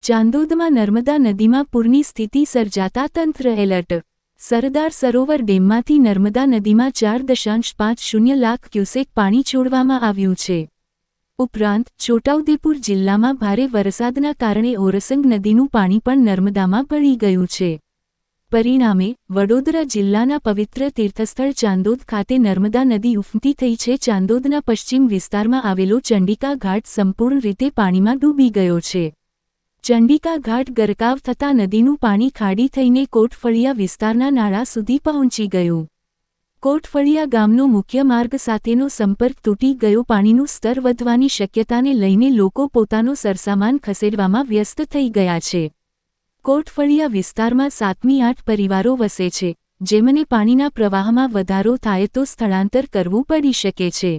ચાંદોદમાં નર્મદા નદીમાં પૂરની સ્થિતિ સર્જાતા તંત્ર એલર્ટ। સરદાર સરોવર ડેમમાંથી નર્મદા નદીમાં 4.50 લાખ ક્યુસેક પાણી છોડવામાં આવ્યું છે। ઉપરાંત છોટાઉદેપુર જિલ્લામાં ભારે વરસાદના કારણે ઓરસંગ નદીનું પાણી પણ નર્મદામાં ભળી ગયું છે। પરિણામે વડોદરા જિલ્લાના પવિત્ર તીર્થસ્થળ ચાંદોદ ખાતે નર્મદા નદી ઉફમતી થઈ છે। ચાંદોદના પશ્ચિમ વિસ્તારમાં આવેલો ચંડિકા ઘાટ સંપૂર્ણ રીતે પાણીમાં ડૂબી ગયો છે। ચંડિકા ઘાટ ગરકાવ થતાં નદીનું પાણી ખાડી થઈને કોટફળિયા વિસ્તારના નાળા સુધી પહોંચી ગયું। કોટફળિયા ગામનો મુખ્ય માર્ગ સાથેનો સંપર્ક તૂટી ગયો। પાણીનું સ્તર વધવાની શક્યતાને લઈને લોકો પોતાનો સરસામાન ખસેડવામાં વ્યસ્ત થઈ ગયા છે। કોટફળિયા વિસ્તારમાં 7-8 પરિવારો વસે છે, જેમને પાણીના પ્રવાહમાં વધારો થાય તો સ્થળાંતર કરવું પડી શકે છે।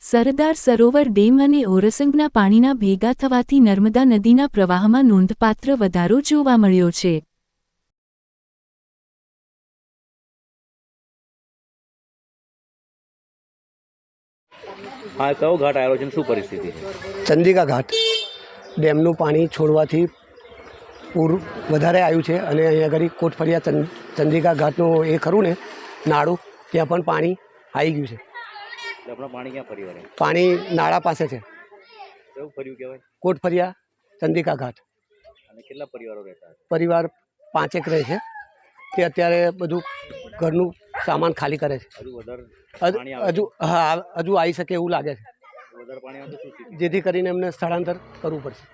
સરદાર સરોવર ડેમ અને ઓરસંગના પાણીના ભેગા થવાથી નર્મદા નદીના પ્રવાહમાં નોંધપાત્ર વધારો જોવા મળ્યો છે। हाँ, कयो घाट आयोजन शू परिस्थिति है? ચંદિકા ઘાટ ડેમનું પાણી છોડવાથી પૂર વધારે આવ્યું છે અને અહીંયા આગળ કોટફળિયા ચંદિકા ઘાટનું એ ખરું ને નાળું, ત્યાં પણ પાણી આવી ગયું છે। આપણા પાણી ક્યાં ફરી વળે? પાણી નાળા પાસે છે, કેવું ફર્યું કહેવાય? કોટફળિયા ચંદિકા ઘાટ। અને કેટલા પરિવારો રહેતા હશે? પરિવાર 5 રહે છે, તે અત્યારે બધું ઘરનું સામાન ખાલી કરે છે। હજુ વધારે પાણી આવે? હજુ આવી શકે એવું લાગે છે, વધારે પાણી આવે તો શું સ્થિતિ? જેથી કરીને એમને સ્થળાંતર કરવું પડશે।